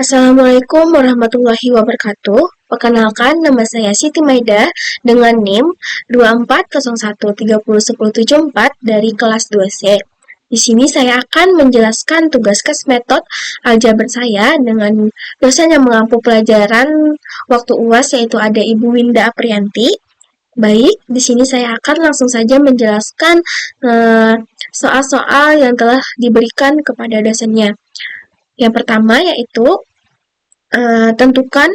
Assalamualaikum warahmatullahi wabarakatuh. Perkenalkan, nama saya Siti Maida dengan NIM 2401301074 dari kelas 2C. Di sini saya akan menjelaskan tugas kes metode aljabar saya dengan dosen yang mengampu pelajaran waktu UAS, yaitu ada Ibu Winda Aprianti. Baik, di sini saya akan langsung saja menjelaskan soal-soal yang telah diberikan kepada dosennya. Yang pertama yaitu tentukan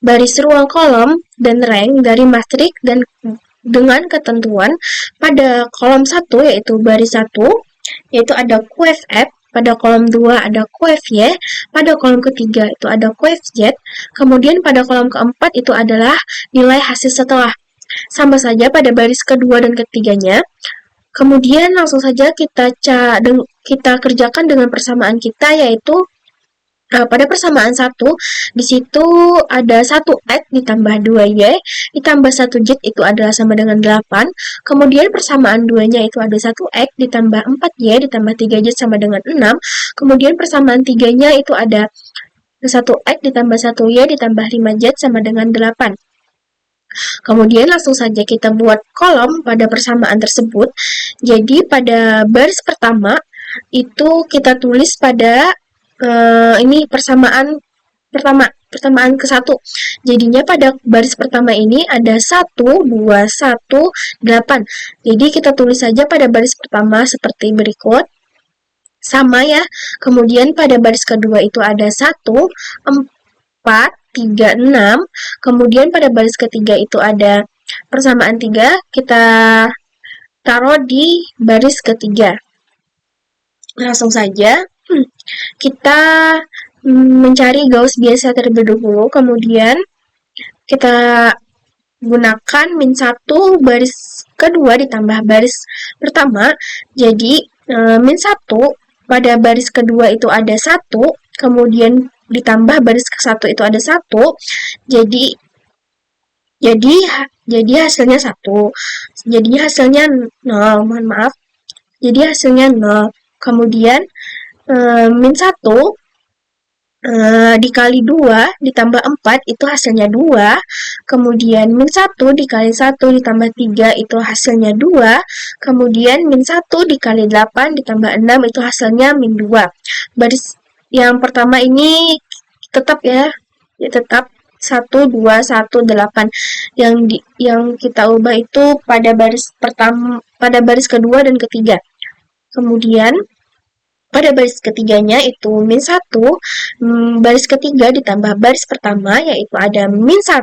baris ruang kolom dan rank dari matrik dan dengan ketentuan pada kolom 1 yaitu baris 1 yaitu ada kuef F, pada kolom 2 ada kuef Y, pada kolom ketiga itu ada kuef Z, kemudian pada kolom keempat itu adalah nilai hasil setelah. Sama saja pada baris kedua dan ketiganya. Kemudian langsung saja kita kerjakan dengan persamaan kita, yaitu pada persamaan 1, di situ ada 1x ditambah 2y ditambah 1z itu adalah sama dengan 8. Kemudian persamaan 2-nya itu ada 1x ditambah 4y ditambah 3z sama dengan 6. Kemudian persamaan 3-nya itu ada 1x ditambah 1y ditambah 5z sama dengan 8. Kemudian langsung saja kita buat kolom pada persamaan tersebut. Jadi pada baris pertama itu kita tulis pada ini persamaan ke-1. Jadinya pada baris pertama ini ada 1, 2, 1, 8. Jadi kita tulis saja pada baris pertama seperti berikut. Sama ya. Kemudian pada baris kedua itu ada 1, 4, 3, 6. Kemudian pada baris ketiga itu ada persamaan 3. Kita taruh di baris ketiga. Langsung saja kita mencari gaus biasa terlebih dahulu, kemudian kita gunakan min 1 baris kedua ditambah baris pertama. Jadi min 1 pada baris kedua itu ada 1, kemudian ditambah baris ke-1 itu ada 1. Jadi hasilnya 1. Jadinya hasilnya 0, mohon maaf. Jadi hasilnya 0. Kemudian min 1 dikali 2 ditambah 4 itu hasilnya 2. Kemudian min 1 dikali 1 ditambah 3 itu hasilnya 2. Kemudian min 1 dikali 8 ditambah 6 itu hasilnya min 2. Baris yang pertama ini tetap ya tetap 1, 2, 1, 8. Yang kita ubah itu pada baris pertama, pada baris kedua dan ketiga. Kemudian pada baris ketiganya itu min 1, baris ketiga ditambah baris pertama, yaitu ada min 1,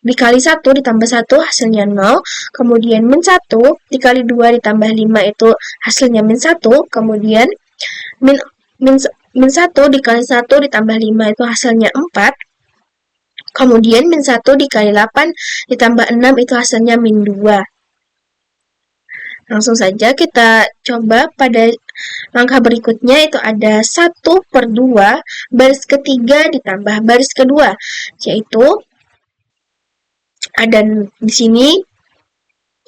dikali 1 ditambah 1 hasilnya 0. Kemudian min 1 dikali 2 ditambah 5 itu hasilnya min 1. Kemudian min 1 dikali 1 ditambah 5 itu hasilnya 4. Kemudian min 1 dikali 8 ditambah 6 itu hasilnya min 2. Langsung saja kita coba pada langkah berikutnya, itu ada 1/2 baris ketiga ditambah baris kedua, yaitu ada di sini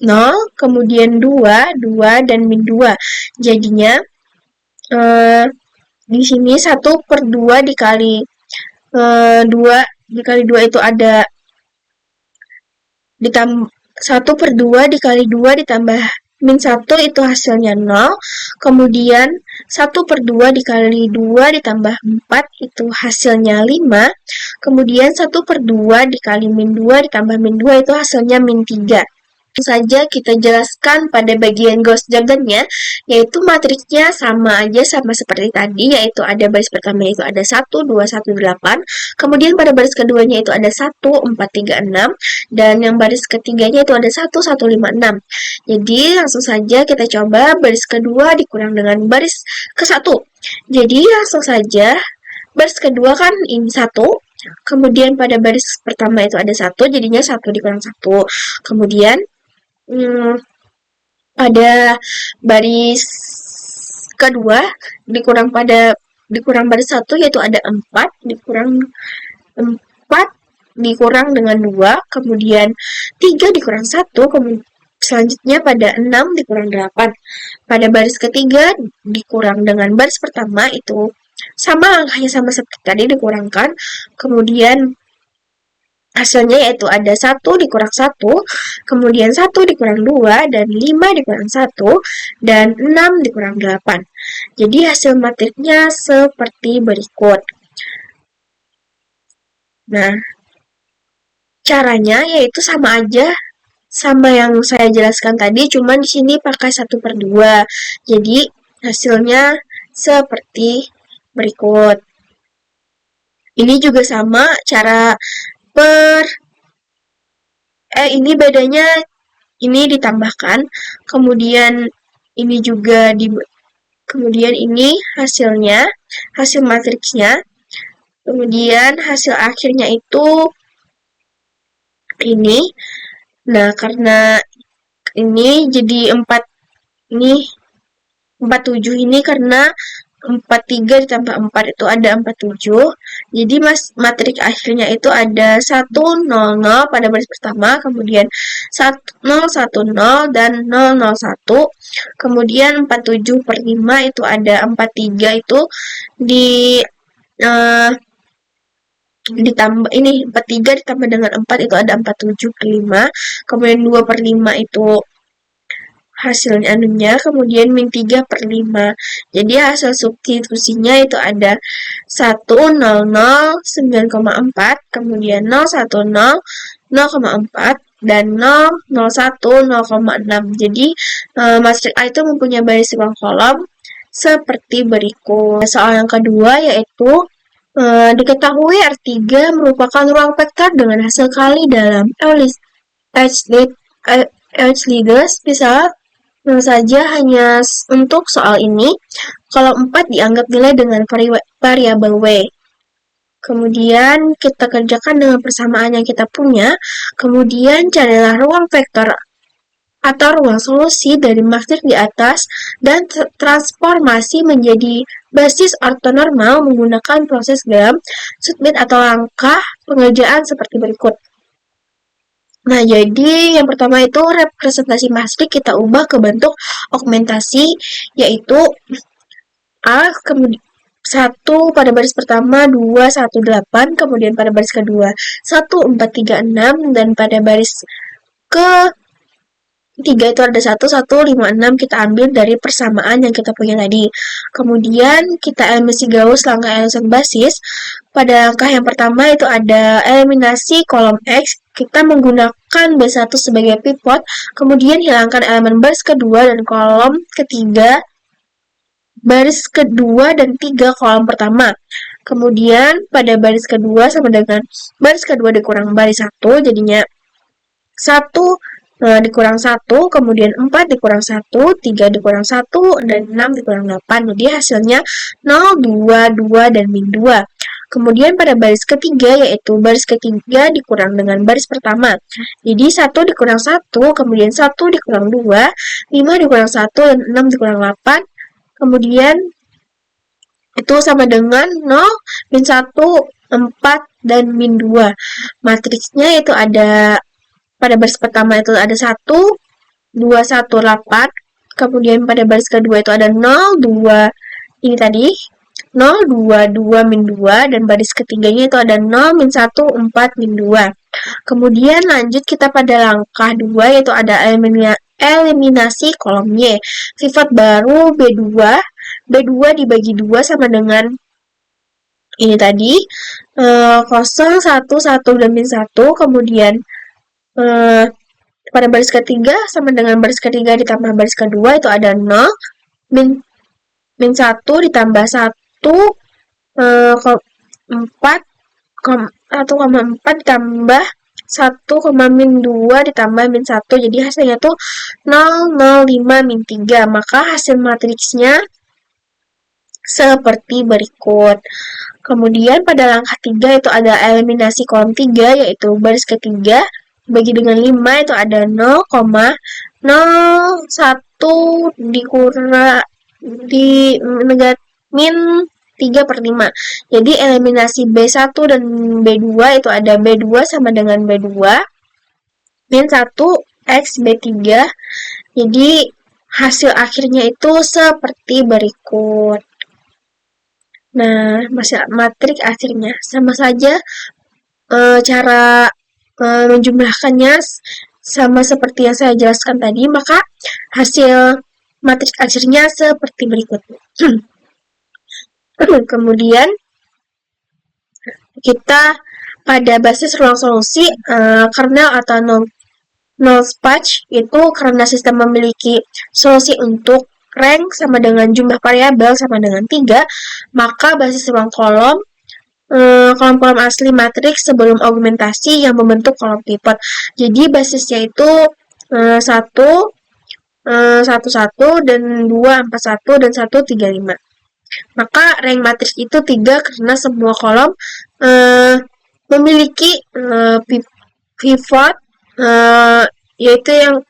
0, kemudian 2, 2, dan min 2. Jadinya di sini 1/2 dikali 2 itu ada 1/2 dikali 2 ditambah min 1 itu hasilnya 0. Kemudian 1/2 dikali 2 ditambah 4 itu hasilnya 5. Kemudian 1/2 dikali min 2 ditambah min 2 itu hasilnya min 3. Saja kita jelaskan pada bagian Gauss Jordan-nya, yaitu matriksnya sama seperti tadi, yaitu ada baris pertama itu ada 1, 2, 1, 8. Kemudian pada baris keduanya itu ada 1, 4, 3, 6. Dan yang baris ketiganya itu ada 1, 1, 5, 6. Jadi langsung saja kita coba baris kedua dikurang dengan baris ke-1. Jadi langsung saja baris kedua kan ini 1. Kemudian pada baris pertama itu ada 1, jadinya 1 dikurang 1. Kemudian pada baris kedua dikurang baris 1, yaitu ada 4 dikurang dengan 2, kemudian 3 dikurang 1, kemudian selanjutnya pada 6 dikurang 8. Pada baris ketiga dikurang dengan baris pertama itu sama angkanya sama seperti tadi dikurangkan, kemudian hasilnya yaitu ada 1 dikurang 1, kemudian 1 dikurang 2, dan 5 dikurang 1, dan 6 dikurang 8. Jadi hasil matriknya seperti berikut. Nah, caranya yaitu sama aja sama yang saya jelaskan tadi, cuma di sini pakai 1/2. Jadi hasilnya seperti berikut. Ini juga sama cara ini bedanya ini ditambahkan, kemudian ini juga kemudian ini hasilnya, hasil matriksnya, kemudian hasil akhirnya itu ini. Nah, karena ini jadi 47 ini karena 43 ditambah 4 itu ada 47. Jadi matrik akhirnya itu ada 100 pada baris pertama, kemudian 1010 dan 001. Kemudian 47/5 itu ada 43 itu ditambah ini 43 ditambah dengan 4 itu ada 47/5. Kemudian 2/5 itu hasilnya anunya, kemudian min 3/5. Jadi hasil substitusinya itu ada 100 9,4, kemudian 010 0,4, dan 001 0,6. Jadi matrik A itu mempunyai baris ruang kolom seperti berikut. Soal yang kedua yaitu diketahui R3 merupakan ruang vektor dengan hasil kali dalam Euclides. Misal saja hanya untuk soal ini, kalau 4 dianggap nilai dengan variabel W. Kemudian kita kerjakan dengan persamaan yang kita punya, kemudian carilah ruang vektor atau ruang solusi dari matrik di atas dan transformasi menjadi basis ortonormal menggunakan proses Gram, Schmidt atau langkah pengerjaan seperti berikut. Nah, jadi yang pertama itu representasi matrik kita ubah ke bentuk augmentasi, yaitu A, kemudian 1 pada baris pertama, 2, 1, 8, kemudian pada baris kedua 1, 4, 3, 6, dan pada baris ke 3 itu ada 1, 1, 5, 6, kita ambil dari persamaan yang kita punya tadi. Kemudian kita eliminasi Gauss langkah eliminasi basis. Pada langkah yang pertama itu ada eliminasi kolom X, kita menggunakan B1 sebagai pivot, kemudian hilangkan elemen baris kedua dan kolom ketiga, baris kedua dan 3 kolom pertama. Kemudian pada baris kedua sama dengan baris kedua dikurang baris 1, jadinya 1 dikurang 1, kemudian 4 dikurang 1, 3 dikurang 1, dan 6 dikurang 8. Jadi hasilnya 0, 2, 2, dan min 2. Kemudian pada baris ketiga, yaitu baris ketiga dikurang dengan baris pertama. Jadi 1 dikurang 1, kemudian 1 dikurang 2, 5 dikurang 1, dan 6 dikurang 8. Kemudian itu sama dengan 0, min 1, 4, dan min 2. Matriksnya itu ada pada baris pertama itu ada 1, 2, 1, 8. Kemudian pada baris kedua itu ada 0, 2, ini tadi 0, 2, 2, min 2. Dan baris ketiganya itu ada 0, min 1, 4, min 2. Kemudian lanjut kita pada langkah 2, yaitu ada eliminasi kolom Y. Pivot baru B2. B2 dibagi 2 sama dengan ini tadi 0, 1, 1, dan min 1. Kemudian pada baris ketiga sama dengan baris ketiga ditambah baris kedua itu ada 0, min 1 ditambah 1, 4, 1,4 ditambah 1, min 2 ditambah min 1. Jadi hasilnya tuh 0, 0, 5, min 3. Maka hasil matriksnya seperti berikut. Kemudian pada langkah 3 itu ada eliminasi kolom 3, yaitu baris ketiga bagi dengan 5 itu ada 0,01 dikurang min 3/5. Jadi eliminasi B1 dan B2 itu ada B2 sama dengan B2 min 1 X B3. Jadi hasil akhirnya itu seperti berikut. Nah, matrik akhirnya sama saja cara menjumlahkannya sama seperti yang saya jelaskan tadi, maka hasil matrik akhirnya seperti berikut. Kemudian kita pada basis ruang solusi kernel atau null space itu karena sistem memiliki solusi untuk rank sama dengan jumlah variabel sama dengan 3, maka basis ruang kolom-kolom asli matriks sebelum augmentasi yang membentuk kolom pivot. Jadi basisnya itu 1, 1, dan 2, 4, 1, dan 1, 3, 5. Maka rank matriks itu 3 karena semua kolom memiliki pivot, yaitu yang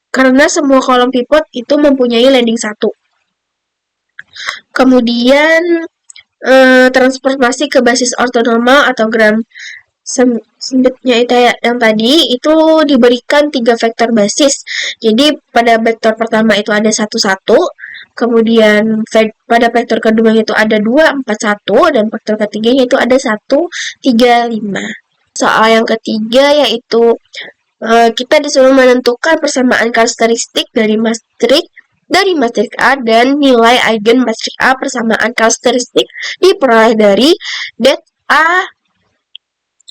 karena semua kolom pivot itu mempunyai landing 1. Kemudian transformasi ke basis ortonormal atau gram sempitnya itu yang tadi itu diberikan 3 vektor basis. Jadi pada vektor pertama itu ada 1, 1, kemudian pada vektor kedua itu ada 2, 4, 1, dan vektor ketiganya itu ada 1, 3, 5. Soal yang ketiga yaitu kita disuruh menentukan persamaan karakteristik dari matrik A dan nilai eigen matrik A persamaan karakteristik diperoleh dari det A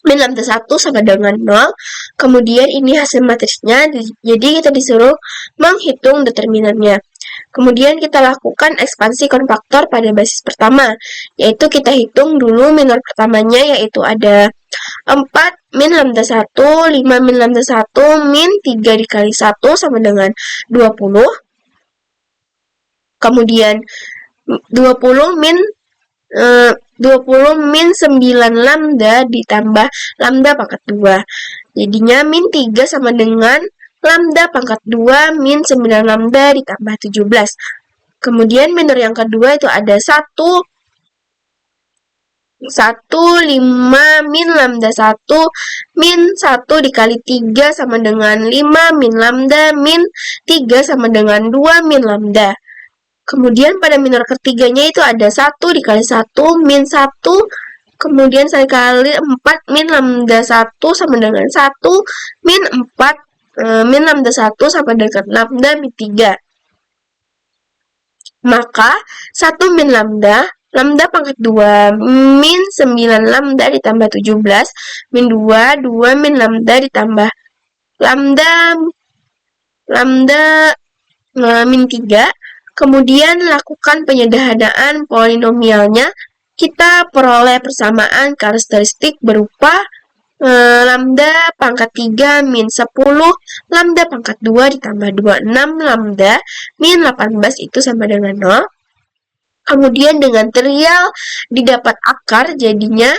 min lambda 1 sama dengan 0. Kemudian ini hasil matriksnya, jadi kita disuruh menghitung determinannya. Kemudian kita lakukan ekspansi konfaktor pada basis pertama, yaitu kita hitung dulu minor pertamanya, yaitu ada 4 min lambda 1, 5 min lambda 1, min 3 dikali 1 sama dengan 20. Kemudian 20 min 9 lambda ditambah lambda pangkat 2. Jadinya min 3 sama dengan lambda pangkat 2 min 9 lambda ditambah 17. Kemudian minor yang kedua itu ada 1, 5 min lambda 1 min 1 dikali 3 sama dengan 5 min lambda min 3 sama dengan 2 min lambda. Kemudian pada minor ketiganya itu ada 1 dikali 1 min 1, kemudian 1 kali 4 min lambda 1 sama dengan 1 min 4 min lambda 1 sama dengan lambda min 3. Maka 1 min lambda pangkat 2 min 9 lambda ditambah 17 min 2 min lambda ditambah lambda min 3. Kemudian lakukan penyederhanaan polinomialnya, kita peroleh persamaan karakteristik berupa lambda pangkat 3 min 10 lambda pangkat 2 ditambah 26 lambda min 18 itu sama dengan 0. Kemudian dengan trial didapat akar, jadinya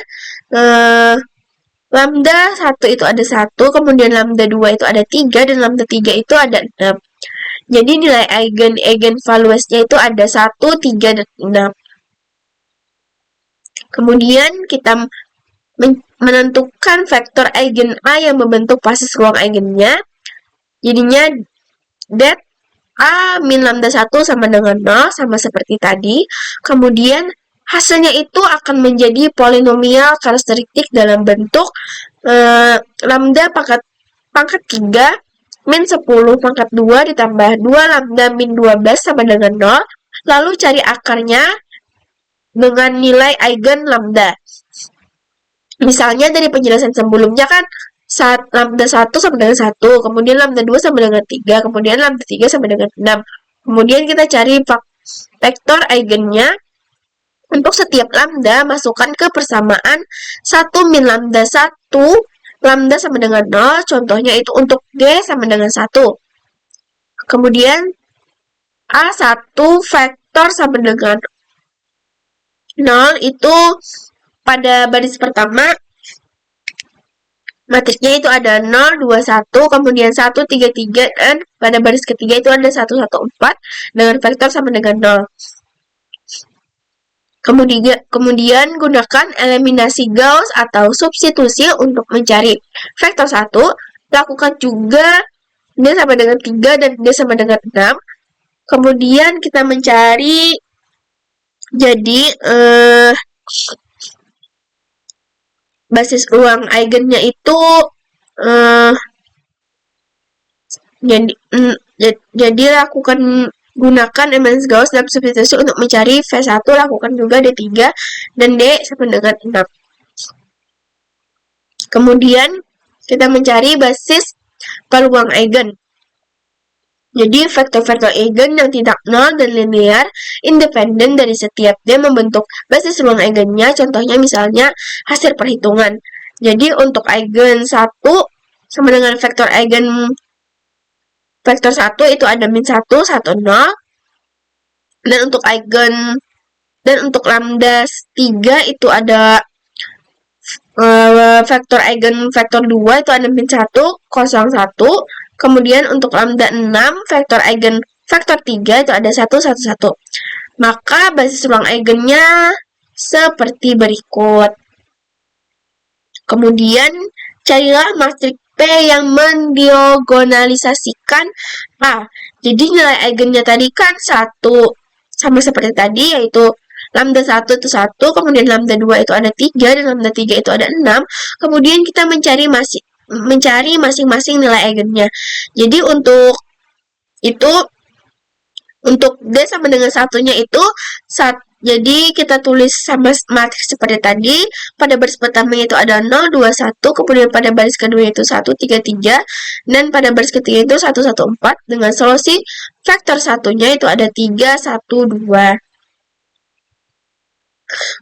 lambda 1 itu ada 1, kemudian lambda 2 itu ada 3, dan lambda 3 itu ada 6. Jadi nilai eigenvaluesnya itu ada 1, 3, dan 6. Kemudian kita menentukan vektor eigen A yang membentuk basis ruang eigennya. Jadinya det A min lambda 1 sama dengan 0, sama seperti tadi. Kemudian hasilnya itu akan menjadi polinomial karakteristik dalam bentuk lambda pangkat 3 min 10 pangkat 2 ditambah 2 lambda min 12 sama dengan 0. Lalu cari akarnya dengan nilai eigen lambda. Misalnya dari penjelasan sebelumnya kan lambda 1 sama dengan 1, kemudian lambda 2 sama dengan 3, kemudian lambda 3 sama dengan 6. Kemudian kita cari vektor eigennya. Untuk setiap lambda, masukkan ke persamaan 1 min lambda 1, lambda sama dengan 0, contohnya itu untuk D sama dengan 1. Kemudian A1 vektor sama dengan 0 itu pada baris pertama matriksnya itu ada 0, 2, 1, kemudian 1, 3, 3, dan pada baris ketiga itu ada 1, 1, 4 dengan vektor sama dengan 0. Kemudian gunakan eliminasi Gauss atau substitusi untuk mencari vektor 1. Lakukan juga D sama dengan 3 dan D sama dengan 6. Kemudian kita mencari Jadi basis ruang eigennya itu eh, jadi lakukan gunakan Emmons-Gauss dalam substitusi untuk mencari V1, lakukan juga D3 dan D sama dengan 6. Kemudian kita mencari basis peluang eigen. Jadi vektor-vektor eigen yang tidak nol dan linear independen dari setiap D membentuk basis ruang eigennya. Contohnya misalnya hasil perhitungan. Jadi untuk eigen 1 sama dengan vektor eigen vektor 1 itu ada min 1, 1, 0. Dan untuk eigen dan untuk lambda 3 itu ada vektor eigen vektor 2 itu ada min 1, 0, 1. Kemudian untuk lambda 6, vektor eigen vektor 3 itu ada 1, 1, 1. Maka basis ruang eigennya seperti berikut. Kemudian carilah matriks P yang mendiagonalisasikan A. Jadi nilai eigennya tadi kan 1, sama seperti tadi, yaitu lambda 1 itu 1, kemudian lambda 2 itu ada 3, dan lambda 3 itu ada 6. Kemudian kita mencari masing-masing nilai eigennya. Jadi untuk D sama dengan satunya itu jadi kita tulis sama matriks seperti tadi. Pada baris pertama itu ada 0, 2, 1, kemudian pada baris kedua itu 1, 3, 3, dan pada baris ketiga itu 1, 1, 4, dengan solusi vektor satunya itu ada 3, 1, 2.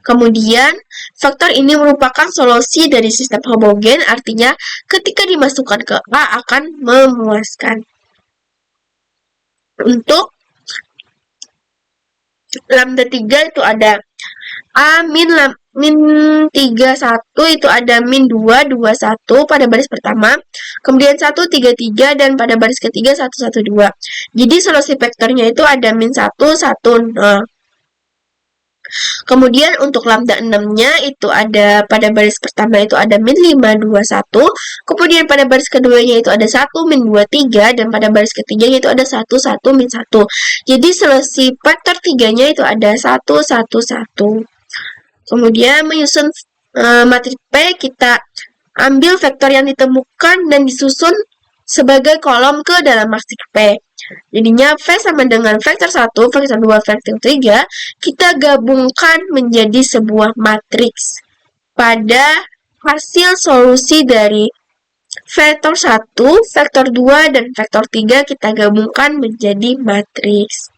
Kemudian, vektor ini merupakan solusi dari sistem homogen, artinya ketika dimasukkan ke A akan memuaskan. Untuk lambda 3 itu ada A min 3, 1 itu ada min 2, 2, 1 pada baris pertama. Kemudian 1, 3, 3 dan pada baris ketiga 1, 1, 2. Jadi solusi vektornya itu ada min 1, 1, 0. Kemudian untuk lambda 6-nya itu ada pada baris pertama itu ada min 5, 2, 1. Kemudian pada baris keduanya itu ada 1, min 2, 3. Dan pada baris ketiganya itu ada 1, 1, min 1. Jadi solusi vektor 3-nya itu ada 1, 1, 1. Kemudian menyusun matriks P, kita ambil vektor yang ditemukan dan disusun sebagai kolom ke dalam matriks P. Jadinya V sama dengan vektor 1, vektor 2, vektor 3, kita gabungkan menjadi sebuah matriks. Pada hasil solusi dari vektor 1, vektor 2, dan vektor 3 kita gabungkan menjadi matriks.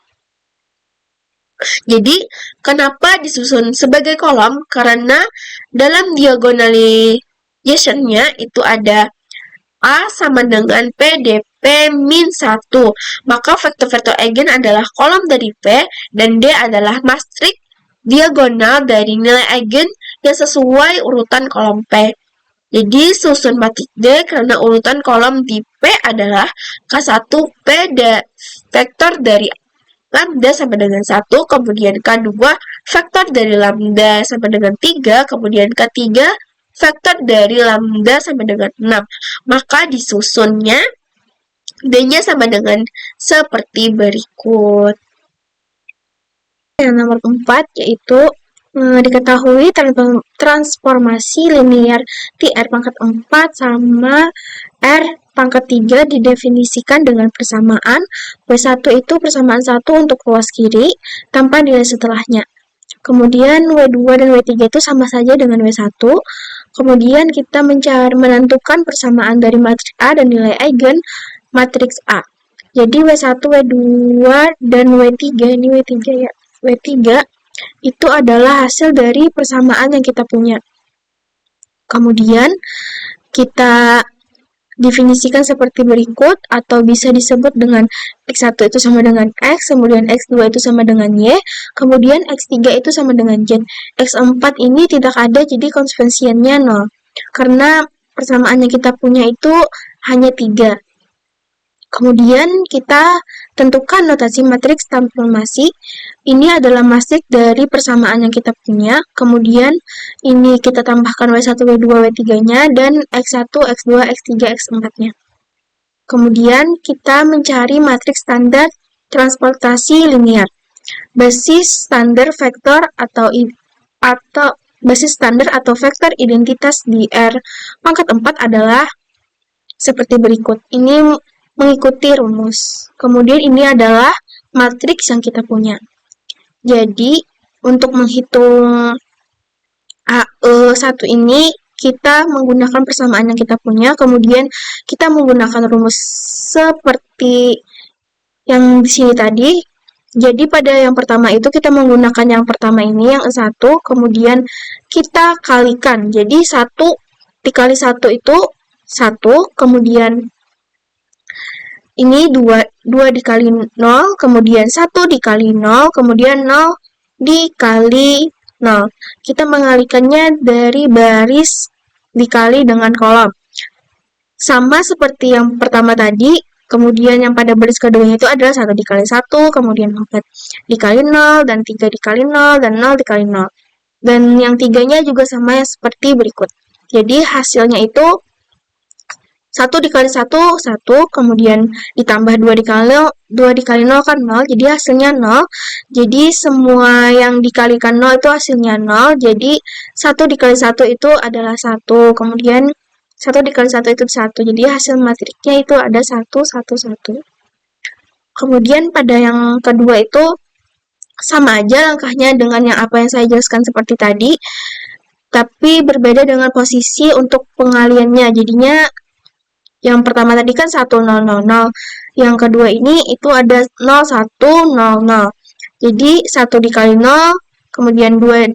Jadi, kenapa disusun sebagai kolom? Karena dalam diagonalization-nya itu ada A sama dengan P dP min 1. Maka vektor-vektor eigen adalah kolom dari P dan D adalah matriks diagonal dari nilai eigen yang sesuai urutan kolom P. Jadi susun matriks D karena urutan kolom di P adalah K1 P vektor dari lambda sama dengan 1, kemudian K2 vektor dari lambda sama dengan 3, kemudian K3 vektor dari lambda sama dengan 6. Maka disusunnya D-nya sama dengan seperti berikut. Yang nomor 4 yaitu diketahui transformasi linear di R pangkat 4 sama R pangkat 3 didefinisikan dengan persamaan W1 itu persamaan 1 untuk ruas kiri tanpa nilai setelahnya. Kemudian W2 dan W3 itu sama saja dengan W1. Kemudian kita menentukan persamaan dari matriks A dan nilai eigen matriks A. Jadi W1, W2, dan W3, ini W3 ya, W3 itu adalah hasil dari persamaan yang kita punya. Kemudian kita definisikan seperti berikut, atau bisa disebut dengan X1 itu sama dengan X, kemudian X2 itu sama dengan Y, kemudian X3 itu sama dengan Z. X4 ini tidak ada, jadi konsekuensinya 0. Karena persamaan yang kita punya itu hanya 3. Kemudian kita tentukan notasi matriks transformasi. Ini adalah matriks dari persamaan yang kita punya. Kemudian ini kita tambahkan W1, W2, W3-nya, dan X1, X2, X3, X4-nya. Kemudian kita mencari matriks standar transportasi linear. Basis standar vektor atau basis standar atau vektor identitas di R pangkat 4 adalah seperti berikut. Ini mengikuti rumus. Kemudian ini adalah matriks yang kita punya. Jadi, untuk menghitung AE1 ini, kita menggunakan persamaan yang kita punya, kemudian kita menggunakan rumus seperti yang di sini tadi. Jadi pada yang pertama itu kita menggunakan yang pertama ini, yang E1, kemudian kita kalikan. Jadi 1 dikali 1 itu 1, kemudian ini 2 dikali 0, kemudian 1 dikali 0, kemudian 0 dikali 0. Kita mengalikannya dari baris dikali dengan kolom. Sama seperti yang pertama tadi, kemudian yang pada baris keduanya itu adalah 1 dikali 1, kemudian 4 dikali 0, dan 3 dikali 0, dan 0 dikali 0. Dan yang tiganya juga sama seperti berikut. Jadi hasilnya itu 1 dikali 1, 1, kemudian ditambah 2 dikali 0 kan 0, jadi hasilnya 0. Jadi semua yang dikalikan 0 itu hasilnya 0, jadi 1 dikali 1 itu adalah 1, kemudian 1 dikali 1 itu 1, jadi hasil matriknya itu ada 1, 1, 1. Kemudian pada yang kedua itu sama aja langkahnya dengan yang apa yang saya jelaskan seperti tadi, tapi berbeda dengan posisi untuk pengaliannya. Jadinya yang pertama tadi kan 1, 0, 0, 0. Yang kedua ini itu ada 0, 1, 0, 0. Jadi 1 dikali 0, kemudian 2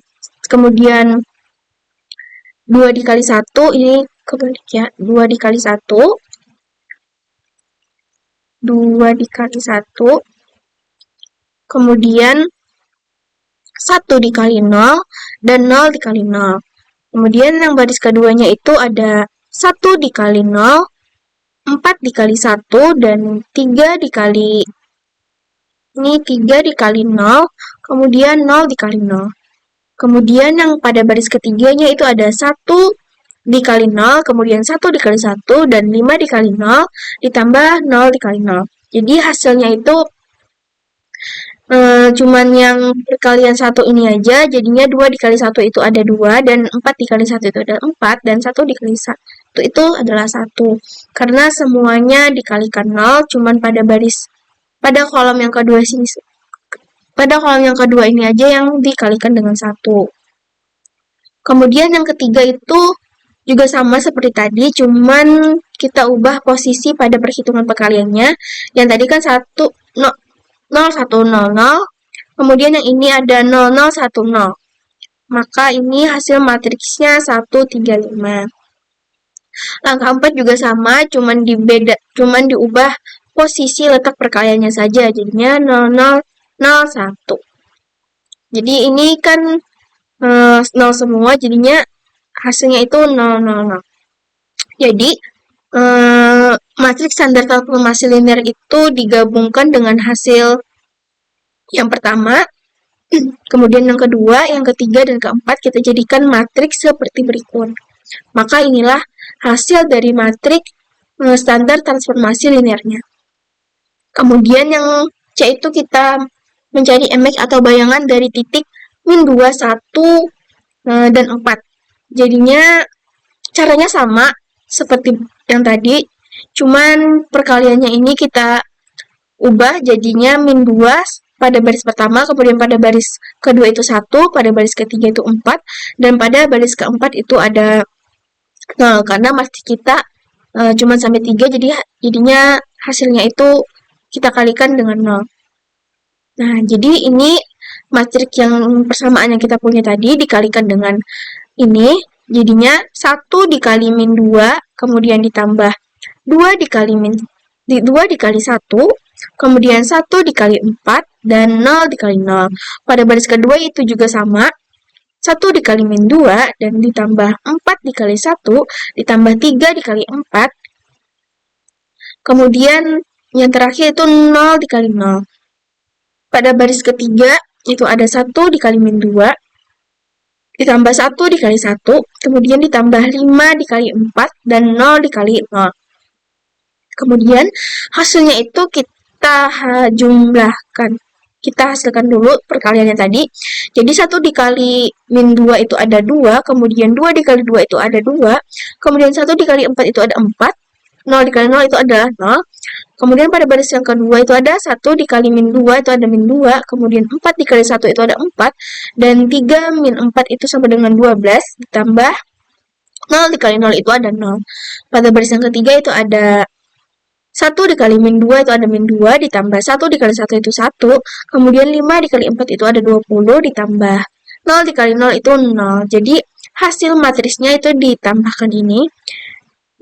dikali 1, ini kebalik ya, 2 dikali 1, 2 dikali 1, kemudian 1 dikali 0, dan 0 dikali 0. Kemudian yang baris keduanya itu ada 1 dikali 0, 4 dikali 1, dan 3 dikali 0, kemudian 0 dikali 0. Kemudian yang pada baris ketiganya itu ada 1 dikali 0, kemudian 1 dikali 1, dan 5 dikali 0, ditambah 0 dikali 0. Jadi hasilnya itu cuman yang perkalian 1 ini aja, jadinya 2 dikali 1 itu ada 2, dan 4 dikali 1 itu ada 4, dan 1 dikali 1 itu adalah 1. Karena semuanya dikalikan 0, cuman pada kolom yang kedua sini, pada kolom yang kedua ini aja yang dikalikan dengan 1. Kemudian yang ketiga itu juga sama seperti tadi, cuman kita ubah posisi pada perhitungan perkaliannya. Yang tadi kan 0, 1, 0, 0. Kemudian yang ini ada 0, 0, 1, 0. Maka ini hasil matriksnya 1, 3, 5. Langkah 4 juga sama, cuman diubah posisi letak perkaliannya saja. Jadinya 0, 0, 0, 1. Jadi ini kan 0 semua, jadinya hasilnya itu 0, 0, 0. Jadi matriks standar transformasi linear itu digabungkan dengan hasil yang pertama, kemudian yang kedua, yang ketiga, dan keempat kita jadikan matriks seperti berikut. Maka inilah hasil dari matriks standar transformasi linearnya. Kemudian yang C itu kita mencari image atau bayangan dari titik min 2, 1, dan 4. Jadinya caranya sama seperti yang tadi, cuman perkaliannya ini kita ubah jadinya min 2 pada baris pertama, kemudian pada baris kedua itu 1, pada baris ketiga itu 4, dan pada baris keempat itu ada 0, karena matrik kita cuma sampai 3, jadinya hasilnya itu kita kalikan dengan 0. Nah, jadi ini matrik yang persamaan yang kita punya tadi dikalikan dengan ini, jadinya 1 dikali min 2, kemudian ditambah 2 dikali 1, kemudian 1 dikali 4, dan 0 dikali 0. Pada baris kedua itu juga sama, 1 dikali min 2, dan ditambah 4 dikali 1, ditambah 3 dikali 4, kemudian yang terakhir itu 0 dikali 0. Pada baris ketiga itu ada 1 dikali min 2, ditambah 1 dikali 1, kemudian ditambah 5 dikali 4, dan 0 dikali 0. Kemudian hasilnya itu kita jumlahkan. kita hasilkan dulu perkaliannya tadi. Jadi 1 dikali min 2 itu ada 2, kemudian 2 dikali 2 itu ada 2, kemudian 1 dikali 4 itu ada 4, 0 dikali 0 itu adalah 0. Kemudian pada baris yang kedua itu ada 1 dikali min 2 itu ada min 2, kemudian 4 dikali 1 itu ada 4, dan 3 min 4 itu sama dengan 12, ditambah 0 dikali 0 itu ada 0. Pada baris yang ketiga itu ada 1 dikali min 2 itu ada min 2, ditambah 1 dikali 1 itu 1, kemudian 5 dikali 4 itu ada 20, ditambah 0 dikali 0 itu 0. Jadi hasil matrisnya itu ditambahkan ini,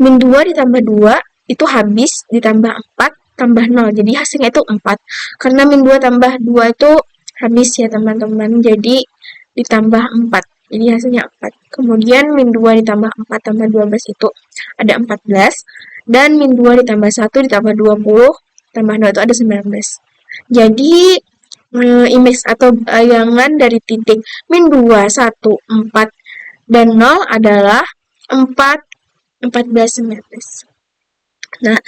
min 2 ditambah 2 itu habis, ditambah 4 tambah 0, jadi hasilnya itu 4. Karena min 2 tambah 2 itu habis ya teman-teman, jadi ditambah 4. Jadi hasilnya 4. Kemudian min 2 ditambah 4 tambah 12 itu ada 14. Dan min 2 ditambah 1 ditambah 20 tambah 0 itu ada 19. Jadi image atau bayangan dari titik min 2, 1, 4, dan 0 adalah 4, 14, 19. Nah,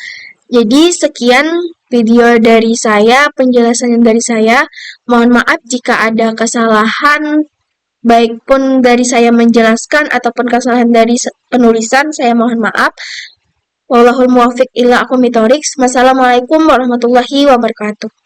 jadi sekian video dari saya, penjelasan dari saya. Mohon maaf jika ada kesalahan, baik pun dari saya menjelaskan ataupun kesalahan dari penulisan, saya mohon maaf. Wallahul muwaffiq ila aqwamit thoriq. Wassalamualaikum warahmatullahi wabarakatuh.